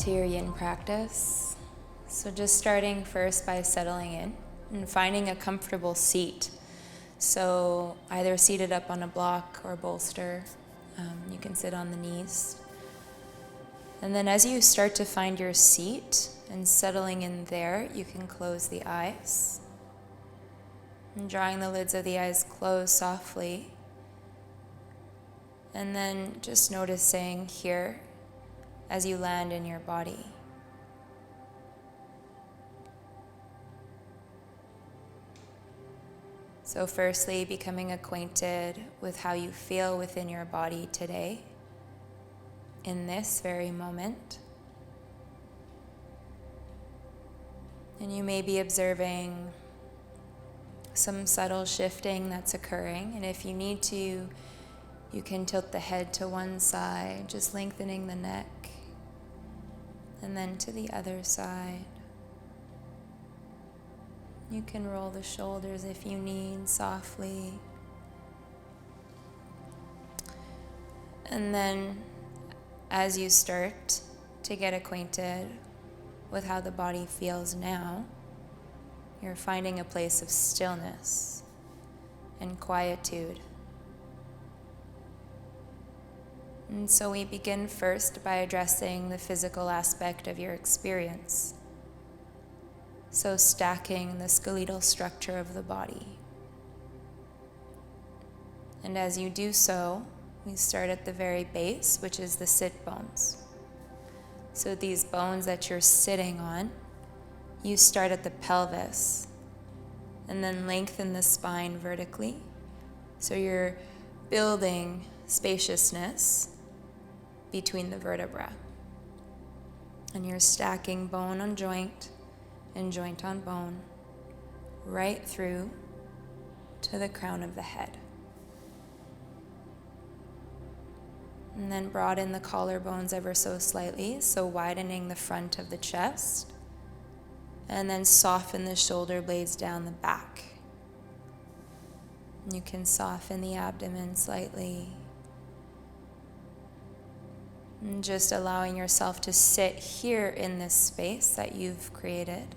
to your Yin practice. So just starting first by settling in and finding a comfortable seat. So either seated up on a block or bolster, you can sit on the knees. And then as you start to find your seat and settling in there, you can close the eyes. And drawing the lids of the eyes closed softly. And then just noticing here as you land in your body. So firstly, becoming acquainted with how you feel within your body today, in this very moment. And you may be observing some subtle shifting that's occurring, and if you need to, you can tilt the head to one side, just lengthening the neck, and then to the other side. You can roll the shoulders if you need, softly. And then as you start to get acquainted with how the body feels now, you're finding a place of stillness and quietude. And so we begin first by addressing the physical aspect of your experience. So stacking the skeletal structure of the body. And as you do so, we start at the very base, which is the sit bones. So these bones that you're sitting on, you start at the pelvis and then lengthen the spine vertically. So you're building spaciousness between the vertebra. And you're stacking bone on joint and joint on bone right through to the crown of the head. And then broaden the collarbones ever so slightly, so widening the front of the chest. And then soften the shoulder blades down the back. You can soften the abdomen slightly. And just allowing yourself to sit here in this space that you've created,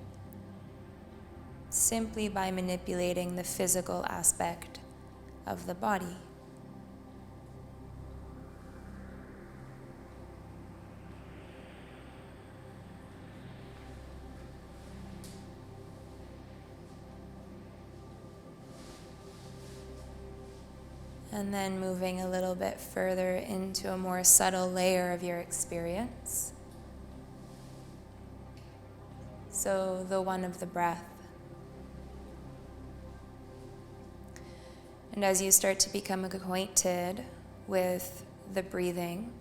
simply by manipulating the physical aspect of the body. And then moving a little bit further into a more subtle layer of your experience. So the one of the breath. And as you start to become acquainted with the breathing,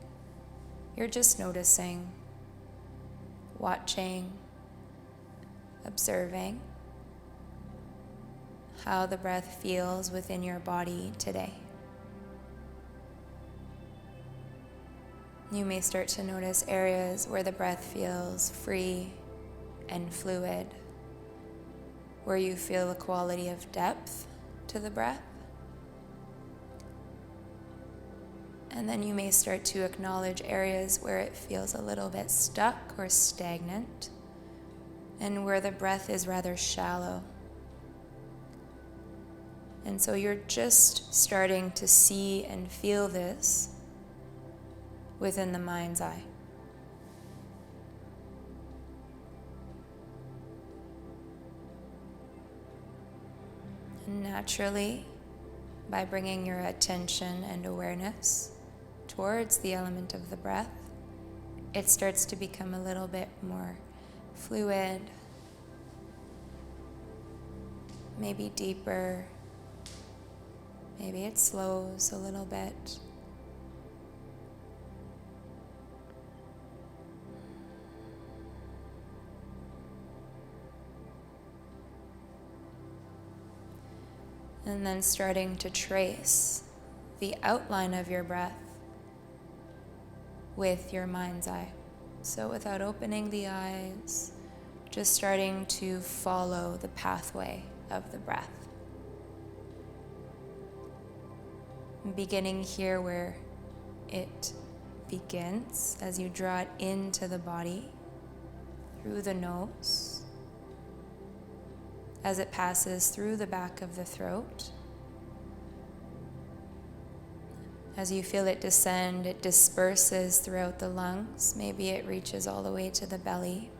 you're just noticing, watching, observing how the breath feels within your body today. You may start to notice areas where the breath feels free and fluid, where you feel a quality of depth to the breath. And then you may start to acknowledge areas where it feels a little bit stuck or stagnant, and where the breath is rather shallow. And so you're just starting to see and feel this within the mind's eye. And naturally, by bringing your attention and awareness towards the element of the breath, it starts to become a little bit more fluid, maybe deeper, maybe it slows a little bit. And then starting to trace the outline of your breath with your mind's eye. So without opening the eyes, just starting to follow the pathway of the breath. Beginning here where it begins, as you draw it into the body, through the nose as it passes through the back of the throat. As you feel it descend, it disperses throughout the lungs. Maybe it reaches all the way to the belly.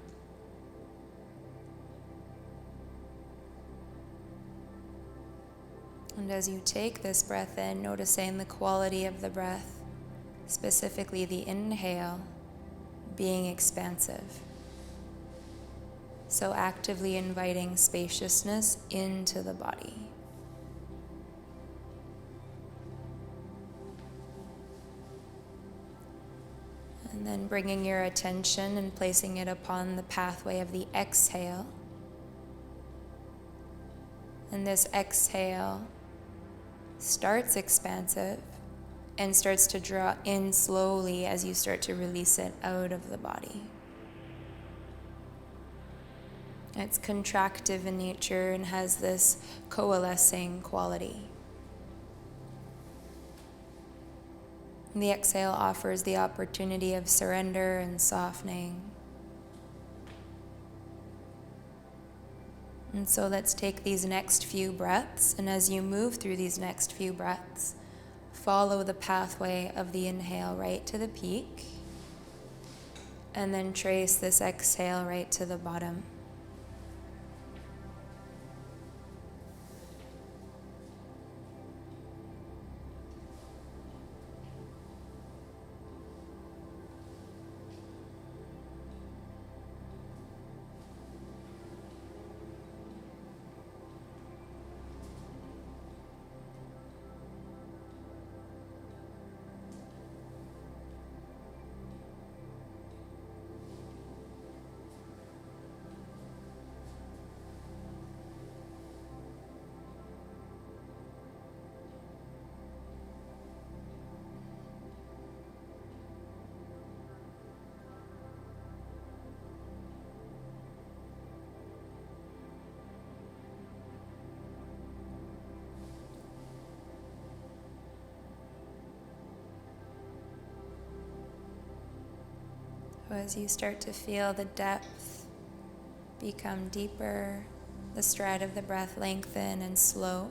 And as you take this breath in, noticing the quality of the breath, specifically the inhale, being expansive. So actively inviting spaciousness into the body. And then bringing your attention and placing it upon the pathway of the exhale. And this exhale starts expansive and starts to draw in slowly as you start to release it out of the body. It's contractive in nature and has this coalescing quality. The exhale offers the opportunity of surrender and softening. And so let's take these next few breaths, and as you move through these next few breaths, follow the pathway of the inhale right to the peak, and then trace this exhale right to the bottom. As you start to feel the depth become deeper, the stride of the breath lengthen and slow,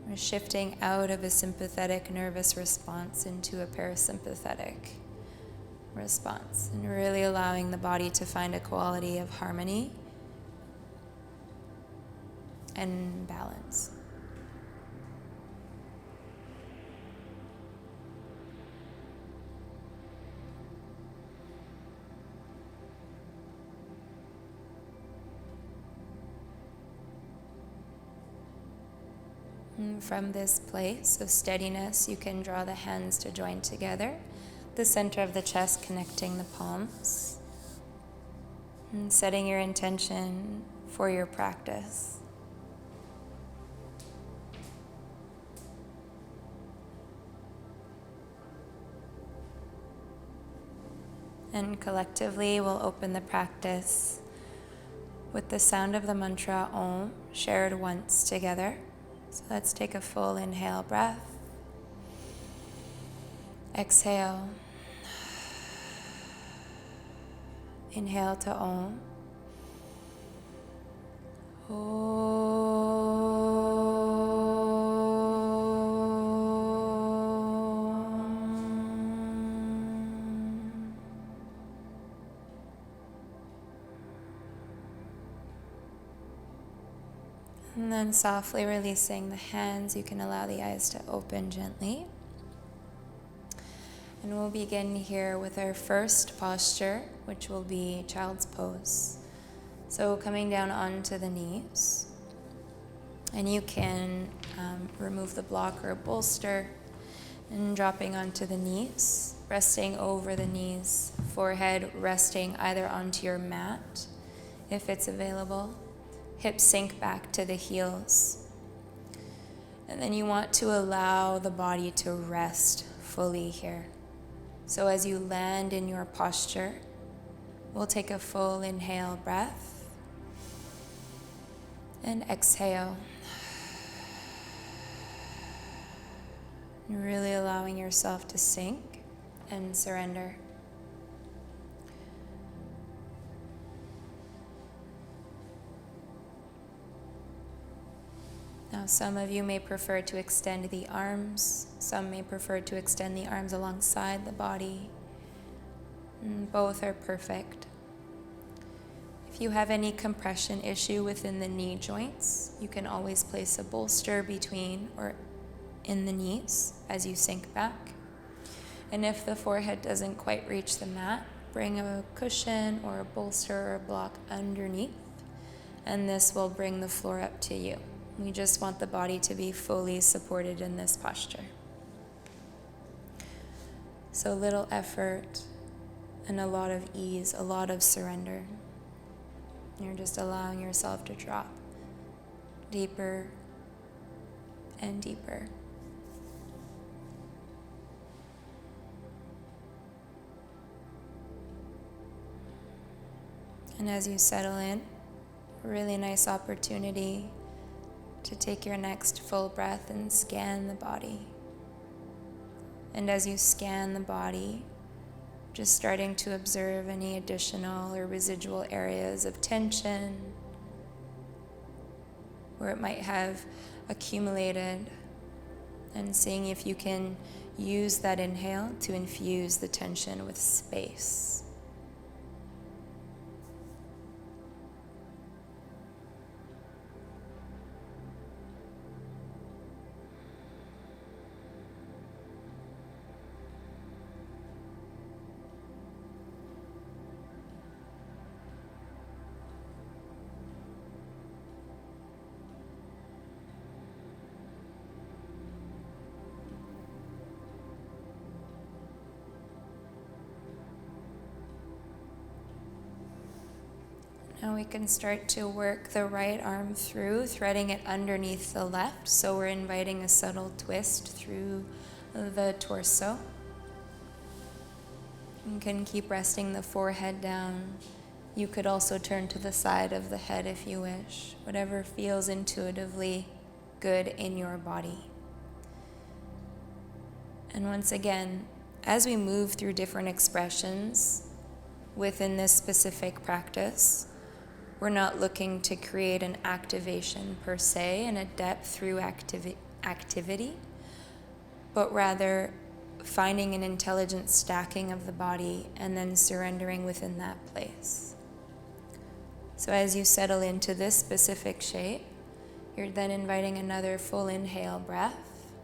we're shifting out of a sympathetic nervous response into a parasympathetic response, and really allowing the body to find a quality of harmony and balance. And from this place of steadiness, you can draw the hands to join together, the center of the chest connecting the palms, and setting your intention for your practice. And collectively, we'll open the practice with the sound of the mantra Om, shared once together. So let's take a full inhale breath. Exhale. Inhale to Om. And then softly releasing the hands, you can allow the eyes to open gently. And we'll begin here with our first posture, which will be child's pose. So coming down onto the knees. And you can remove the block or bolster and dropping onto the knees, resting over the knees, forehead resting either onto your mat, if it's available. Hips sink back to the heels. And then you want to allow the body to rest fully here. So as you land in your posture, we'll take a full inhale breath and exhale. And really allowing yourself to sink and surrender. Now, some of you may prefer to extend the arms. Some may prefer to extend the arms alongside the body. Both are perfect. If you have any compression issue within the knee joints, you can always place a bolster between or in the knees as you sink back. And if the forehead doesn't quite reach the mat, bring a cushion or a bolster or a block underneath, and this will bring the floor up to you. We just want the body to be fully supported in this posture. So little effort and a lot of ease, a lot of surrender. You're just allowing yourself to drop deeper and deeper. And as you settle in, a really nice opportunity to take your next full breath and scan the body. And as you scan the body, just starting to observe any additional or residual areas of tension where it might have accumulated, and seeing if you can use that inhale to infuse the tension with space. Now we can start to work the right arm through, threading it underneath the left. So we're inviting a subtle twist through the torso. You can keep resting the forehead down. You could also turn to the side of the head if you wish, whatever feels intuitively good in your body. And once again, as we move through different expressions within this specific practice, we're not looking to create an activation per se and a depth through activity, but rather finding an intelligent stacking of the body and then surrendering within that place. So as you settle into this specific shape, you're then inviting another full inhale breath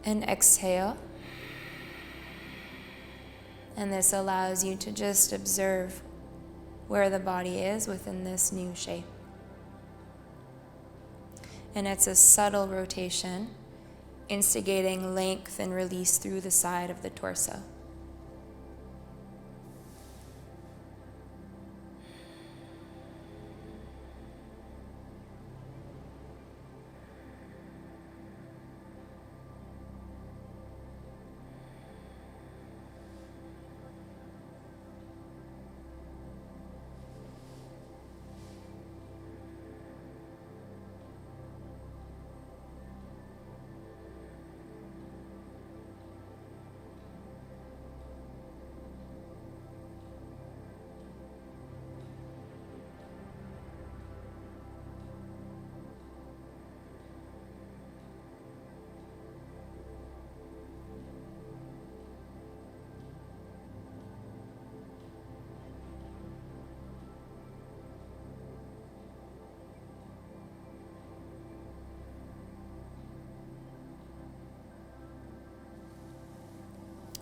and exhale. And this allows you to just observe where the body is within this new shape. And it's a subtle rotation, instigating length and release through the side of the torso.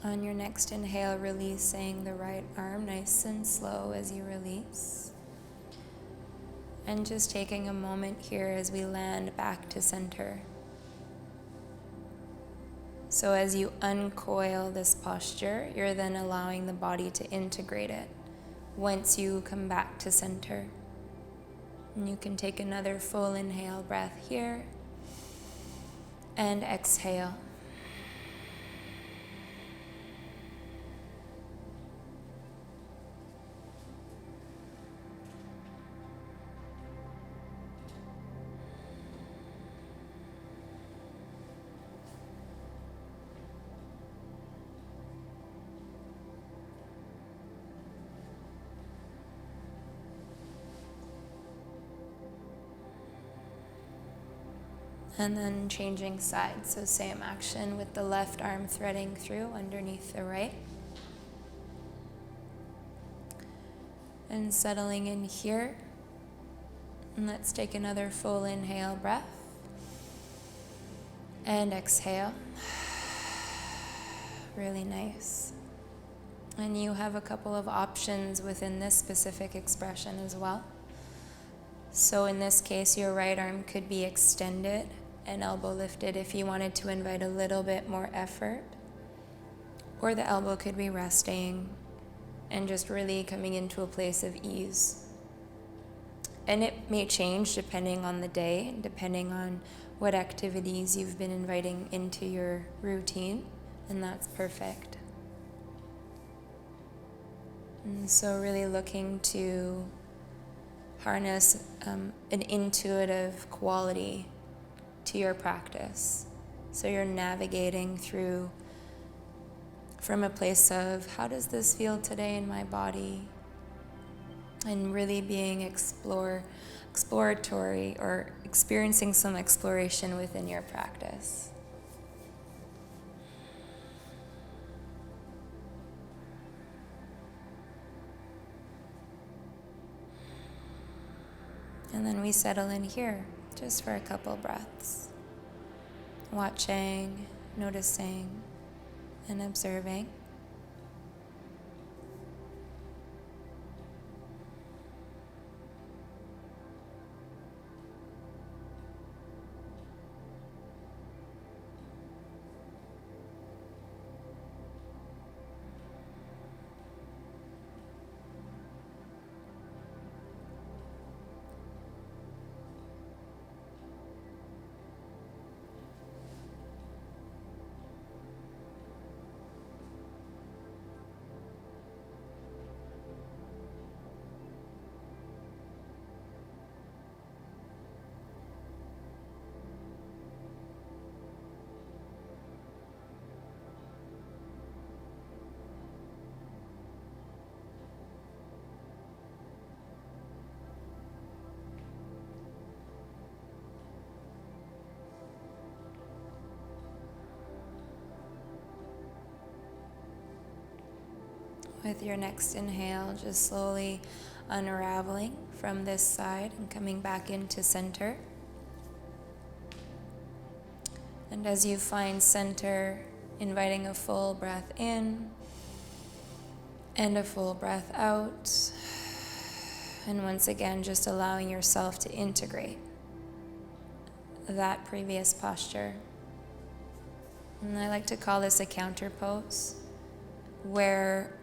On your next inhale, releasing the right arm nice and slow as you release. And just taking a moment here as we land back to center. So as you uncoil this posture, you're then allowing the body to integrate it once you come back to center. And you can take another full inhale breath here and exhale. And then changing sides, so same action with the left arm threading through underneath the right. And settling in here. And let's take another full inhale breath. And exhale. Really nice. And you have a couple of options within this specific expression as well. So in this case, your right arm could be extended and elbow lifted if you wanted to invite a little bit more effort. Or the elbow could be resting and just really coming into a place of ease. And it may change depending on the day, depending on what activities you've been inviting into your routine, and that's perfect. And so really looking to harness an intuitive quality to your practice. So you're navigating through from a place of, how does this feel today in my body? And really being exploratory or experiencing some exploration within your practice. And then we settle in here just for a couple breaths. Watching, noticing, and observing. With your next inhale, just slowly unraveling from this side and coming back into center. And as you find center, inviting a full breath in and a full breath out. And once again, just allowing yourself to integrate that previous posture. And I like to call this a counter pose, where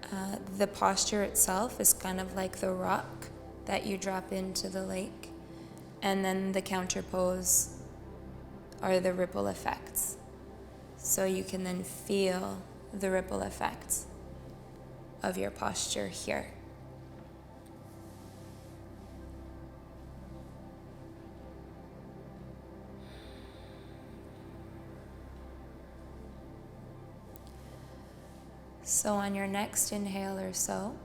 the posture itself is kind of like the rock that you drop into the lake, and then the counter pose are the ripple effects. So you can then feel the ripple effects of your posture here. So on your next inhale or so,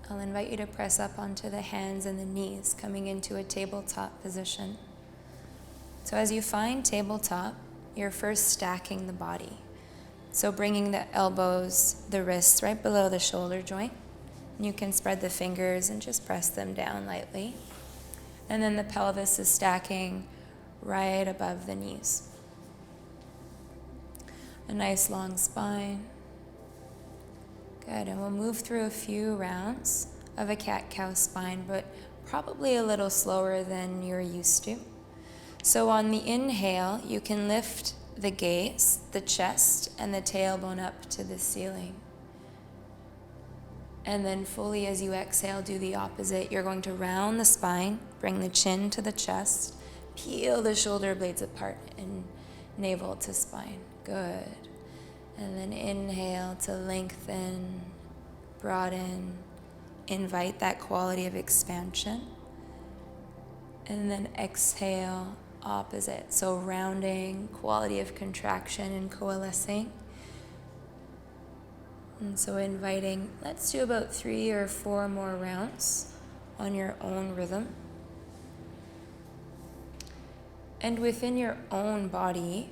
I'll invite you to press up onto the hands and the knees, coming into a tabletop position. So as you find tabletop, you're first stacking the body. So bringing the elbows, the wrists right below the shoulder joint. You can spread the fingers and just press them down lightly. And then the pelvis is stacking right above the knees. A nice long spine. Good, and we'll move through a few rounds of a cat-cow spine, but probably a little slower than you're used to. So on the inhale, you can lift the gaze, the chest, and the tailbone up to the ceiling. And then fully as you exhale, do the opposite. You're going to round the spine, bring the chin to the chest, peel the shoulder blades apart, and navel to spine. Good. And then inhale to lengthen, broaden, invite that quality of expansion. And then exhale, opposite. So rounding, quality of contraction and coalescing. And so inviting, let's do about 3 or 4 more rounds on your own rhythm. And within your own body,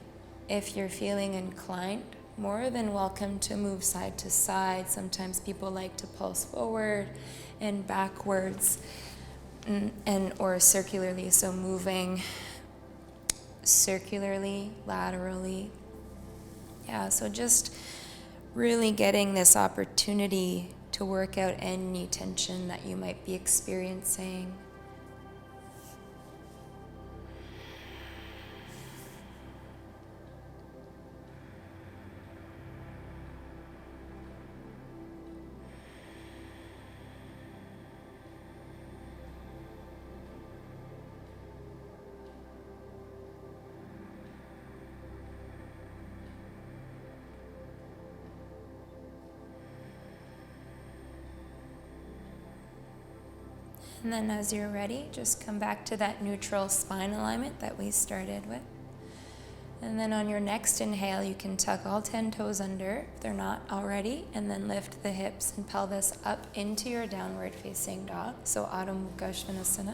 if you're feeling inclined, more than welcome to move side to side. Sometimes people like to pulse forward and backwards and or circularly, so moving circularly, laterally. Yeah, so just really getting this opportunity to work out any tension that you might be experiencing. And then as you're ready, just come back to that neutral spine alignment that we started with. And then on your next inhale, you can tuck all 10 toes under if they're not already, and then lift the hips and pelvis up into your downward facing dog, so Adho Mukha Svanasana.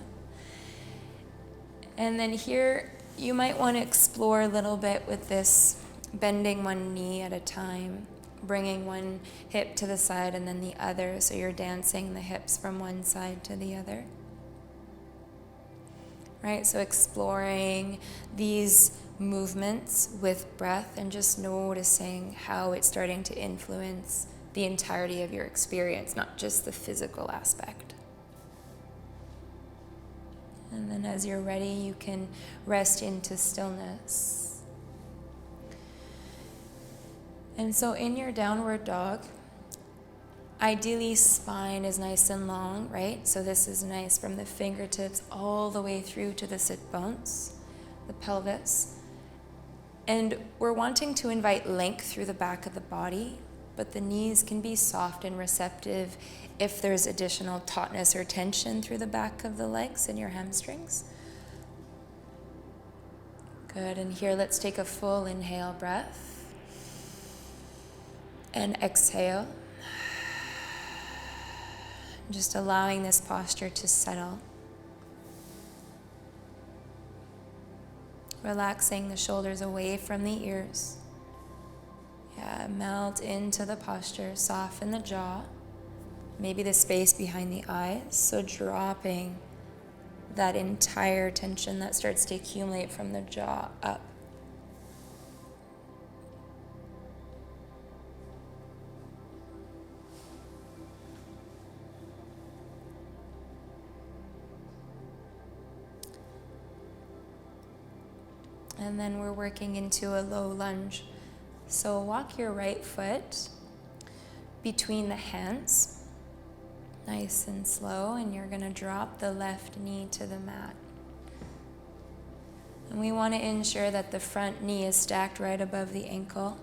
And then here, you might want to explore a little bit with this bending one knee at a time, bringing one hip to the side and then the other, so you're dancing the hips from one side to the other. Right, so exploring these movements with breath and just noticing how it's starting to influence the entirety of your experience, not just the physical aspect. And then as you're ready, you can rest into stillness. And so in your downward dog, ideally spine is nice and long, right? So this is nice from the fingertips all the way through to the sit bones, the pelvis. And we're wanting to invite length through the back of the body, but the knees can be soft and receptive if there's additional tautness or tension through the back of the legs and your hamstrings. Good, and here let's take a full inhale breath. And exhale. Just allowing this posture to settle. Relaxing the shoulders away from the ears. Yeah, melt into the posture, soften the jaw, maybe the space behind the eyes. So dropping that entire tension that starts to accumulate from the jaw up. And then we're working into a low lunge. So walk your right foot between the hands, nice and slow, and you're going to drop the left knee to the mat. And we want to ensure that the front knee is stacked right above the ankle,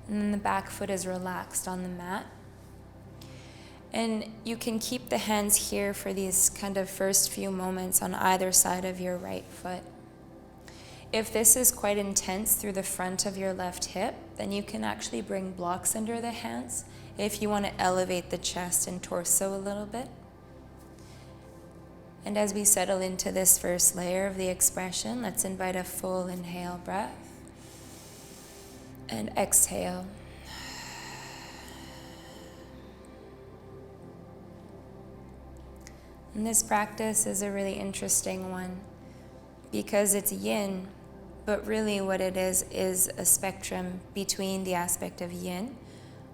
and then the back foot is relaxed on the mat. And you can keep the hands here for these kind of first few moments on either side of your right foot. If this is quite intense through the front of your left hip, then you can actually bring blocks under the hands if you want to elevate the chest and torso a little bit. And as we settle into this first layer of the expression, let's invite a full inhale breath and exhale. And this practice is a really interesting one because it's yin, but really what it is a spectrum between the aspect of yin,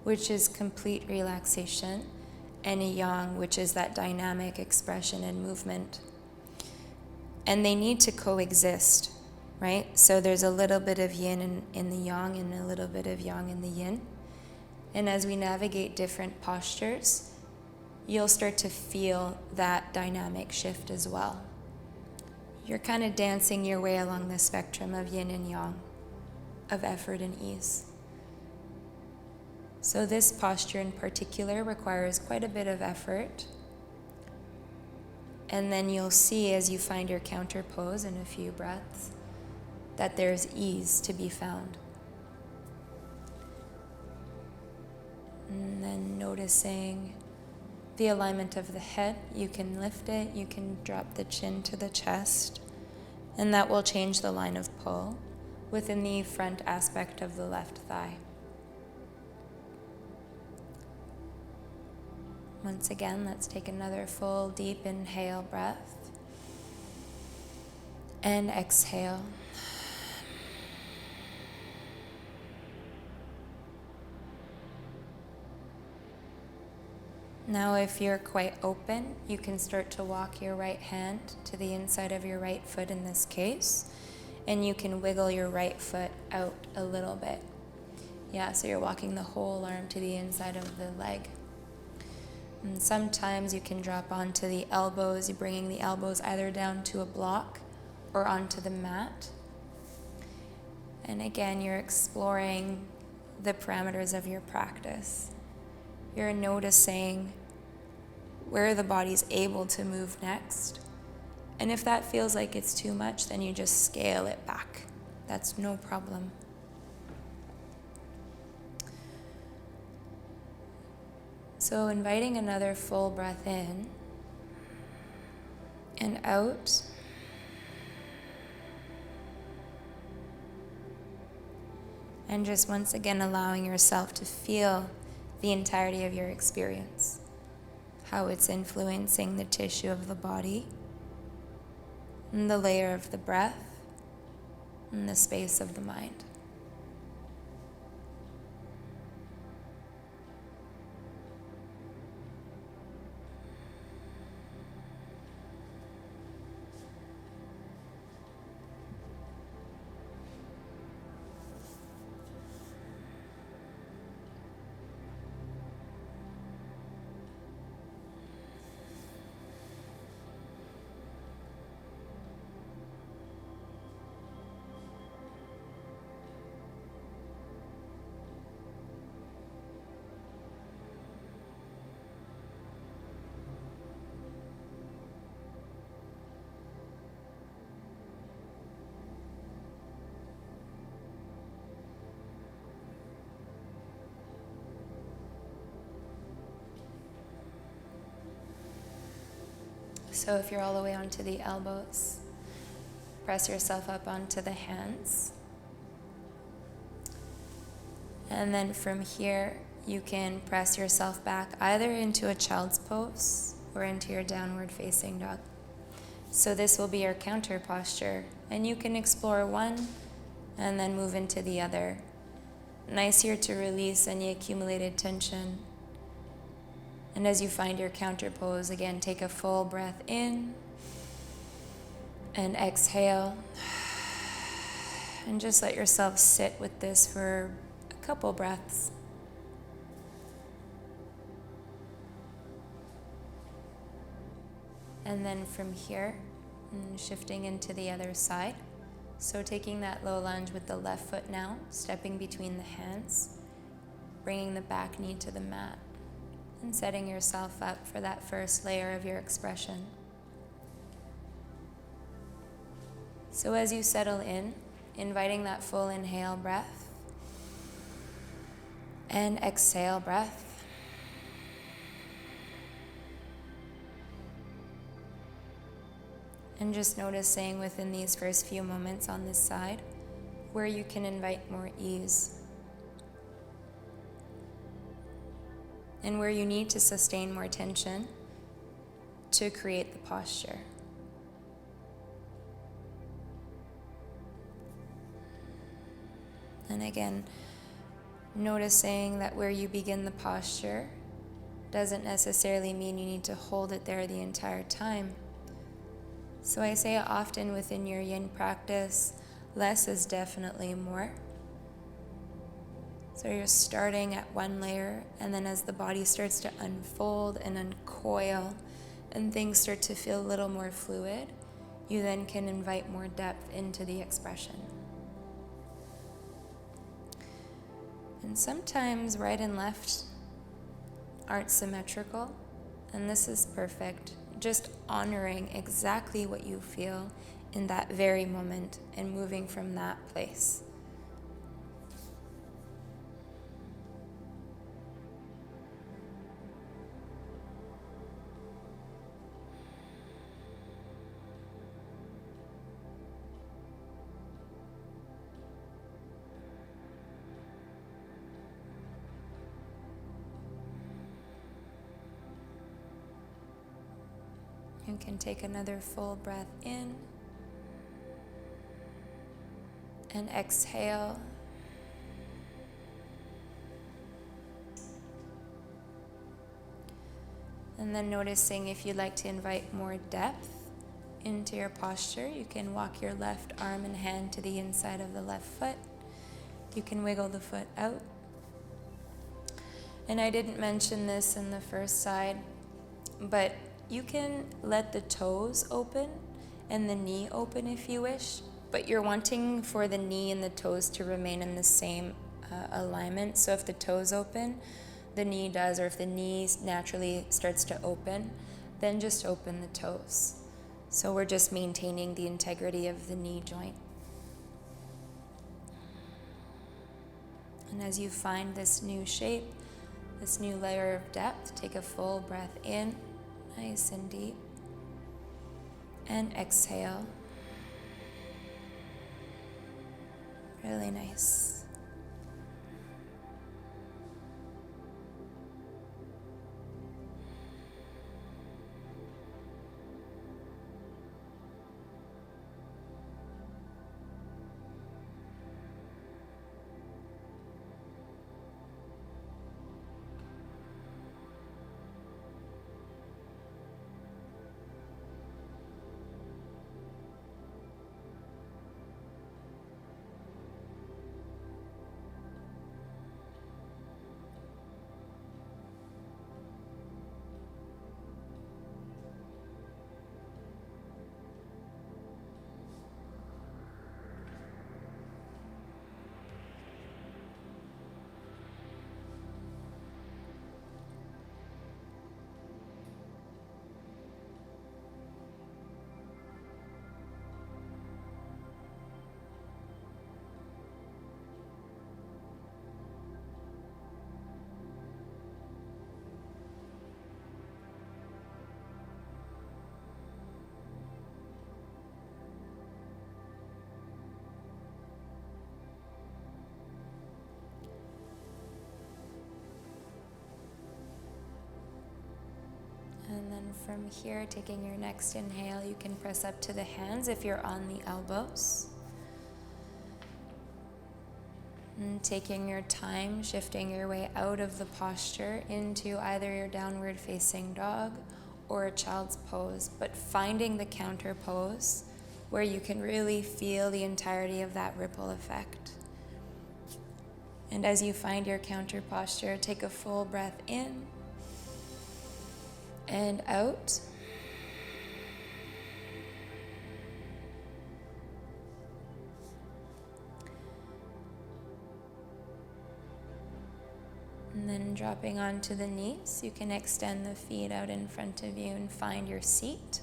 which is complete relaxation, and a yang, which is that dynamic expression and movement. And they need to coexist, right? So there's a little bit of yin in the yang and a little bit of yang in the yin. And as we navigate different postures, you'll start to feel that dynamic shift as well. You're kind of dancing your way along the spectrum of yin and yang, of effort and ease. So this posture in particular requires quite a bit of effort. And then you'll see as you find your counter pose in a few breaths that there's ease to be found. And then noticing the alignment of the head. You can lift it, you can drop the chin to the chest, And that will change the line of pull within the front aspect of the left thigh. Once again, let's take another full deep inhale breath. And exhale. Now, if you're quite open, you can start to walk your right hand to the inside of your right foot in this case, and you can wiggle your right foot out a little bit. Yeah, so you're walking the whole arm to the inside of the leg. And sometimes you can drop onto the elbows, you're bringing the elbows either down to a block or onto the mat. And again, you're exploring the parameters of your practice. You're noticing where the body's able to move next. And if that feels like it's too much, then you just scale it back. That's no problem. So inviting another full breath in and out. And just once again allowing yourself to feel the entirety of your experience, how it's influencing the tissue of the body, and the layer of the breath, and the space of the mind. So if you're all the way onto the elbows, press yourself up onto the hands. And then from here, you can press yourself back either into a child's pose or into your downward facing dog. So this will be your counter posture, and you can explore one and then move into the other. Nice here to release any accumulated tension. And as you find your counter pose, again, take a full breath in and exhale. And just let yourself sit with this for a couple breaths. And then from here, shifting into the other side. So taking that low lunge with the left foot now, stepping between the hands, bringing the back knee to the mat, and setting yourself up for that first layer of your expression. So as you settle in, inviting that full inhale breath and exhale breath. And just noticing within these first few moments on this side where you can invite more ease. And where you need to sustain more tension to create the posture. And again, noticing that where you begin the posture doesn't necessarily mean you need to hold it there the entire time. So I say often within your yin practice, less is definitely more. So you're starting at one layer, and then as the body starts to unfold and uncoil and things start to feel a little more fluid, you then can invite more depth into the expression. And sometimes right and left aren't symmetrical, and this is perfect. Just honoring exactly what you feel in that very moment and moving from that place. You can take another full breath in and exhale. And then noticing if you'd like to invite more depth into your posture, you can walk your left arm and hand to the inside of the left foot. You can wiggle the foot out. And I didn't mention this in the first side, but you can let the toes open and the knee open if you wish, but you're wanting for the knee and the toes to remain in the same alignment. So if the toes open, the knee does, or if the knee naturally starts to open, then just open the toes. So we're just maintaining the integrity of the knee joint. And as you find this new shape, this new layer of depth, take a full breath in, nice and deep, and exhale. Really nice. And then from here, taking your next inhale, you can press up to the hands if you're on the elbows. And taking your time, shifting your way out of the posture into either your downward facing dog or a child's pose, but finding the counter pose where you can really feel the entirety of that ripple effect. And as you find your counter posture, take a full breath in and out. And then dropping onto the knees, you can extend the feet out in front of you and find your seat.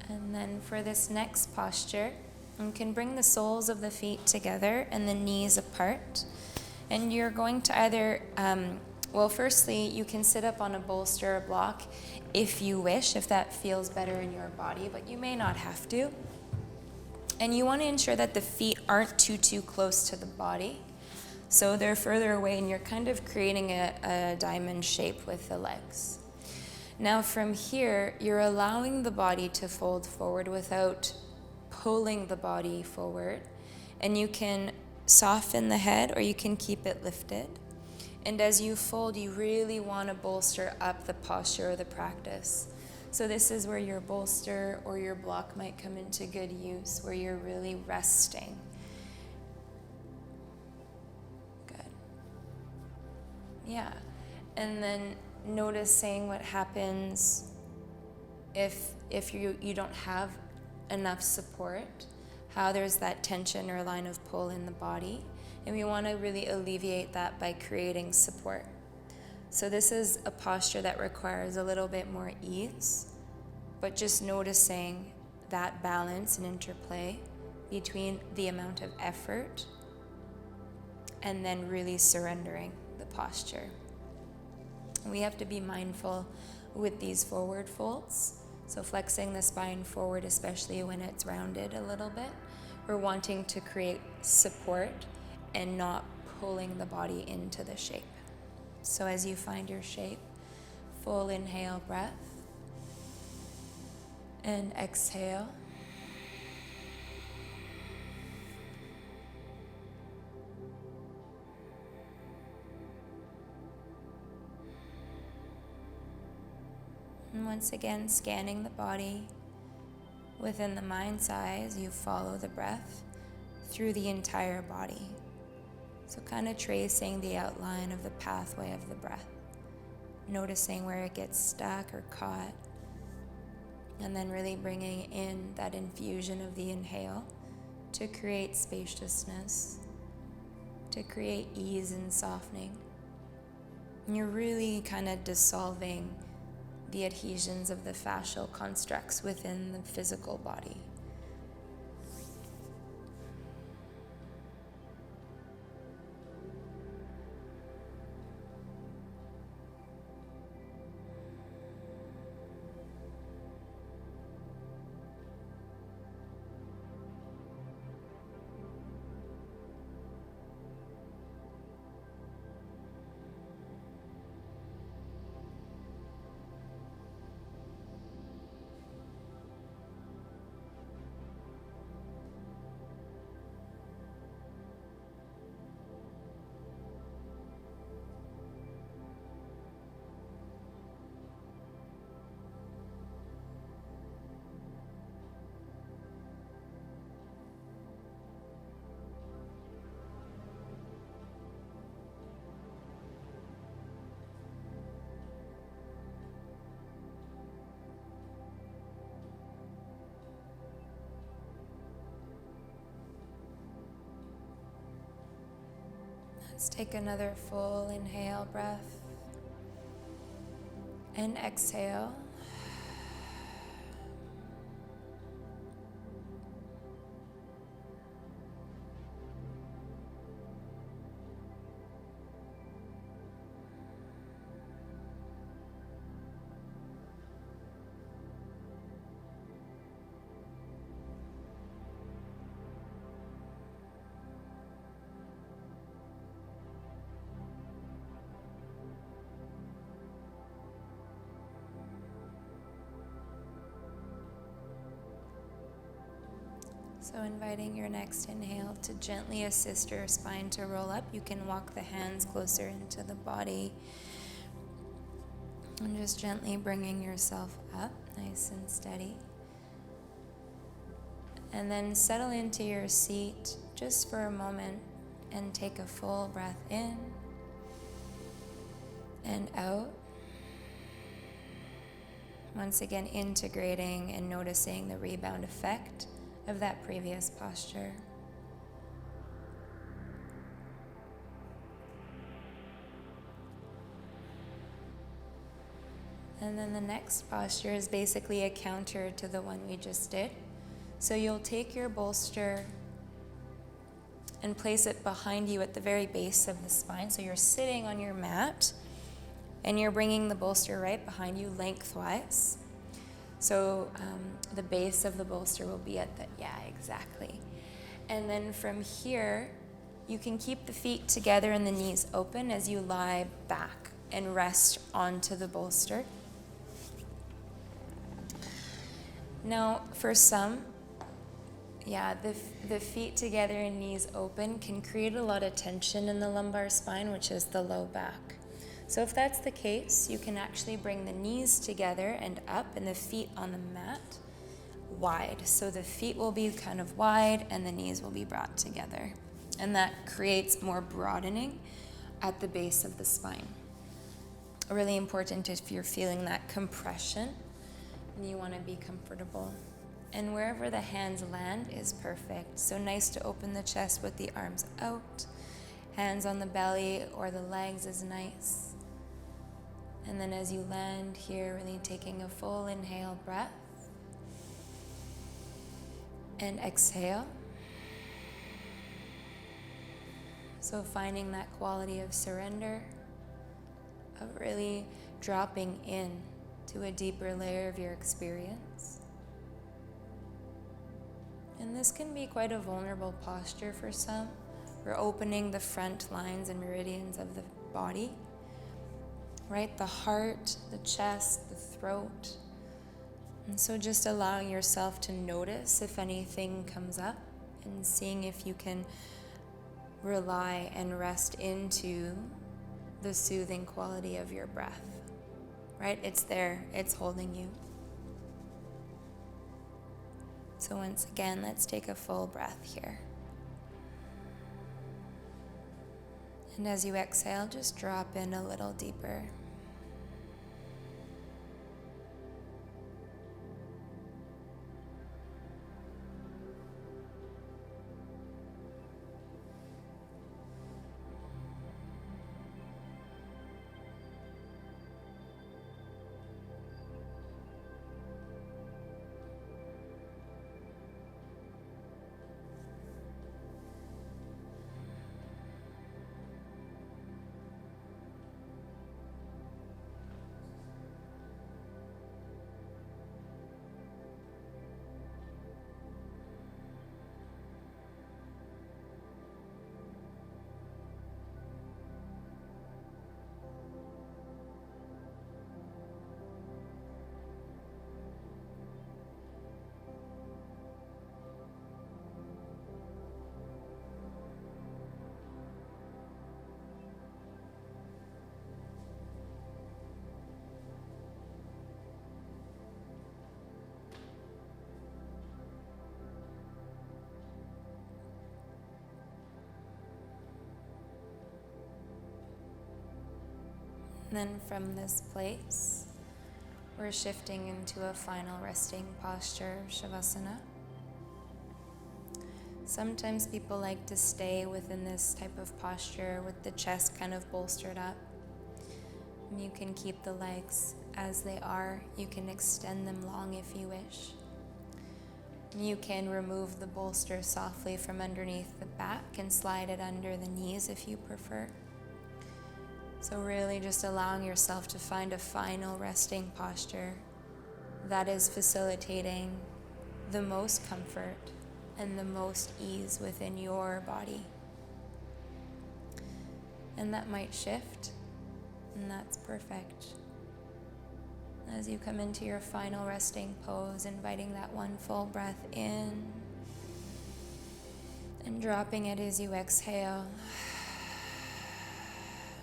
And then for this next posture, you can bring the soles of the feet together and the knees apart. And you're going to either, firstly, you can sit up on a bolster or block if you wish, if that feels better in your body, but you may not have to. And you want to ensure that the feet aren't too close to the body. So they're further away and you're kind of creating a diamond shape with the legs. Now from here, you're allowing the body to fold forward without pulling the body forward. And you can soften the head or you can keep it lifted. And as you fold, you really want to bolster up the posture or the practice. So this is where your bolster or your block might come into good use, where you're really resting. Good. Yeah. And then noticing what happens if you don't have enough support, how there's that tension or line of pull in the body. And we want to really alleviate that by creating support. So this is a posture that requires a little bit more ease, but just noticing that balance and interplay between the amount of effort and then really surrendering the posture. We have to be mindful with these forward folds. So flexing the spine forward, especially when it's rounded a little bit. We're wanting to create support and not pulling the body into the shape. So as you find your shape, full inhale breath and exhale. And once again, scanning the body. Within the mind's eye, as you follow the breath through the entire body. So kind of tracing the outline of the pathway of the breath. Noticing where it gets stuck or caught. And then really bringing in that infusion of the inhale to create spaciousness, to create ease and softening. And you're really kind of dissolving the adhesions of the fascial constructs within the physical body. Let's take another full inhale breath and exhale. So inviting your next inhale to gently assist your spine to roll up. You can walk the hands closer into the body. And just gently bringing yourself up, nice and steady. And then settle into your seat just for a moment and take a full breath in and out. Once again, integrating and noticing the rebound effect of that previous posture. And then the next posture is basically a counter to the one we just did. So you'll take your bolster and place it behind you at the very base of the spine. So you're sitting on your mat and you're bringing the bolster right behind you lengthwise. So the base of the bolster will be at the, exactly. And then from here, you can keep the feet together and the knees open as you lie back and rest onto the bolster. Now, for some, the feet together and knees open can create a lot of tension in the lumbar spine, which is the low back. So if that's the case, you can actually bring the knees together and up and the feet on the mat wide. So the feet will be kind of wide and the knees will be brought together. And that creates more broadening at the base of the spine. Really important if you're feeling that compression and you want to be comfortable. And wherever the hands land is perfect. So nice to open the chest with the arms out. Hands on the belly or the legs is nice. And then as you land here, really taking a full inhale breath. And exhale. So finding that quality of surrender, of really dropping in to a deeper layer of your experience. And this can be quite a vulnerable posture for some. We're opening the front lines and meridians of the body. right? The heart, the chest, the throat. And so just allowing yourself to notice if anything comes up and seeing if you can rely and rest into the soothing quality of your breath, right? It's there, it's holding you. So once again, let's take a full breath here. And as you exhale, just drop in a little deeper. And then from this place, we're shifting into a final resting posture, Shavasana. Sometimes people like to stay within this type of posture with the chest kind of bolstered up. And you can keep the legs as they are. You can extend them long if you wish. You can remove the bolster softly from underneath the back and slide it under the knees if you prefer. So really just allowing yourself to find a final resting posture that is facilitating the most comfort and the most ease within your body. And that might shift, and that's perfect. As you come into your final resting pose, inviting that one full breath in and dropping it as you exhale.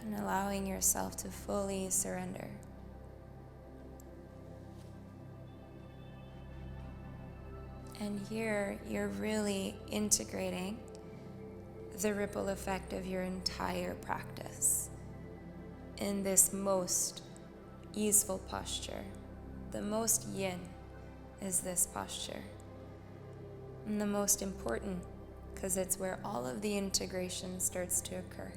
And allowing yourself to fully surrender. And here you're really integrating the ripple effect of your entire practice in this most easeful posture. The most yin is this posture. And the most important, because it's where all of the integration starts to occur.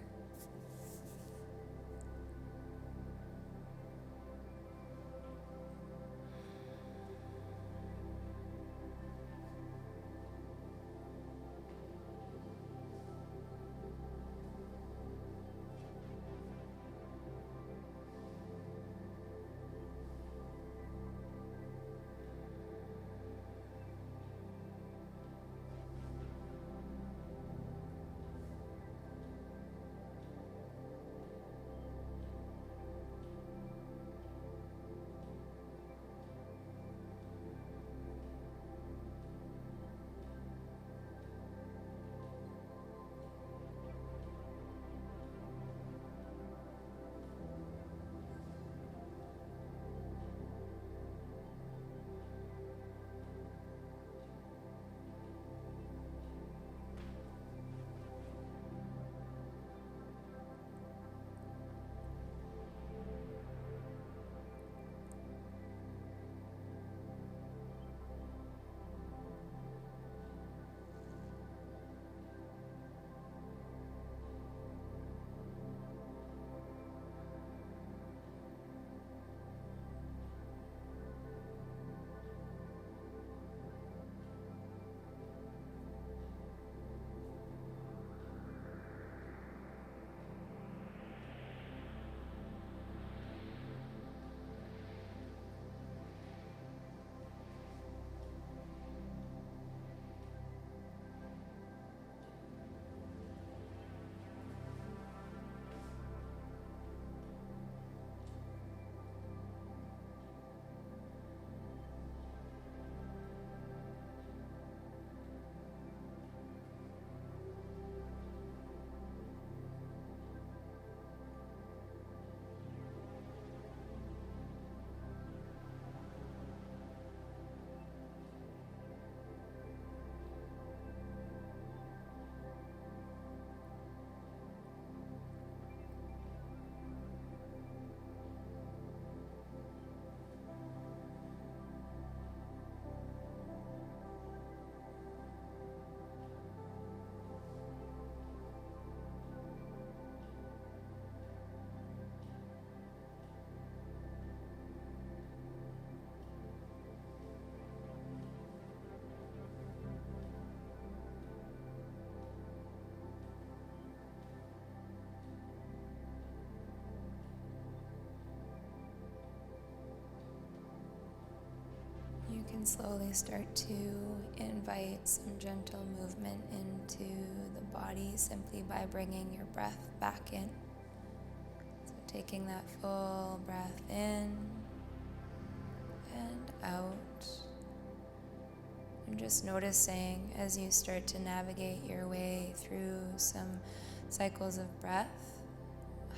can slowly start to invite some gentle movement into the body simply by bringing your breath back in. So taking that full breath in and out. And just noticing as you start to navigate your way through some cycles of breath,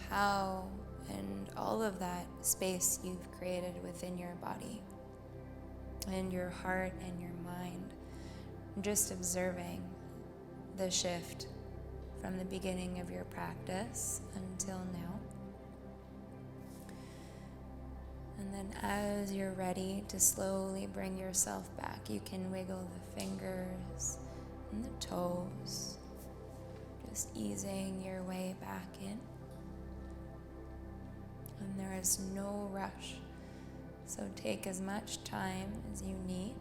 how and all of that space you've created within your body and your heart and your mind. Just observing the shift from the beginning of your practice until now. And then as you're ready to slowly bring yourself back, you can wiggle the fingers and the toes, just easing your way back in. And there is no rush, so take as much time as you need.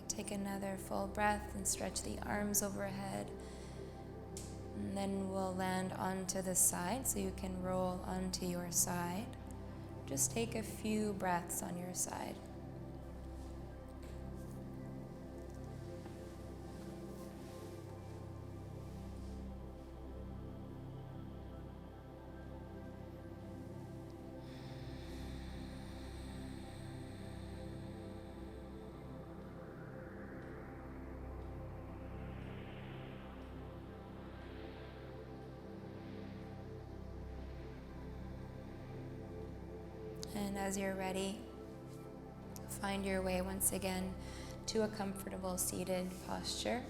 Take another full breath and stretch the arms overhead. And then we'll land onto the side so you can roll onto your side. Just take a few breaths on your side. And as you're ready, find your way once again to a comfortable seated posture.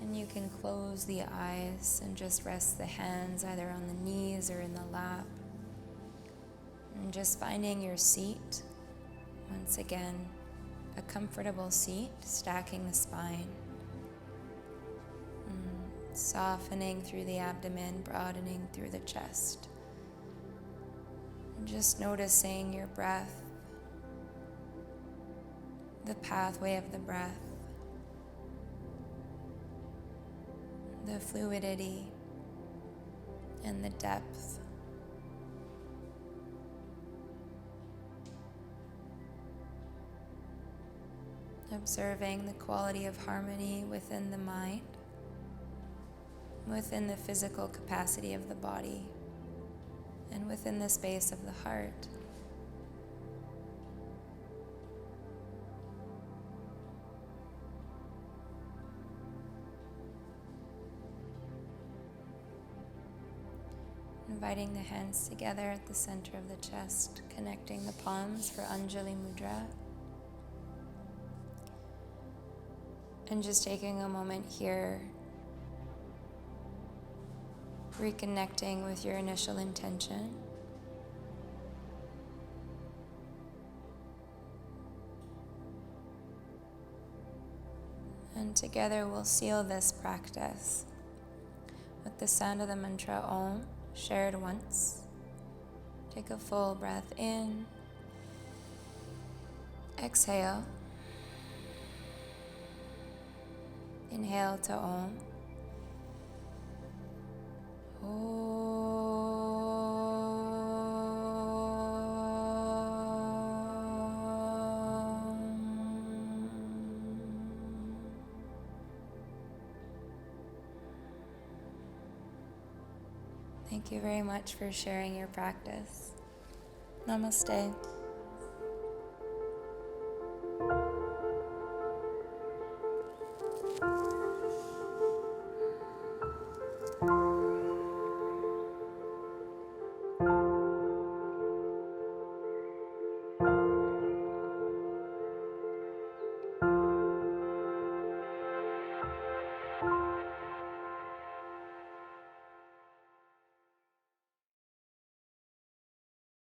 And you can close the eyes and just rest the hands either on the knees or in the lap. And just finding your seat. Once again, a comfortable seat, stacking the spine. Softening through the abdomen, broadening through the chest. Just noticing your breath, the pathway of the breath, the fluidity and the depth. Observing the quality of harmony within the mind, within the physical capacity of the body, and within the space of the heart. Inviting the hands together at the center of the chest, connecting the palms for Anjali Mudra. And just taking a moment here, reconnecting with your initial intention. And together we'll seal this practice with the sound of the mantra Om, shared once. Take a full breath in. Exhale. Inhale to Om. Thank you very much for sharing your practice. Namaste.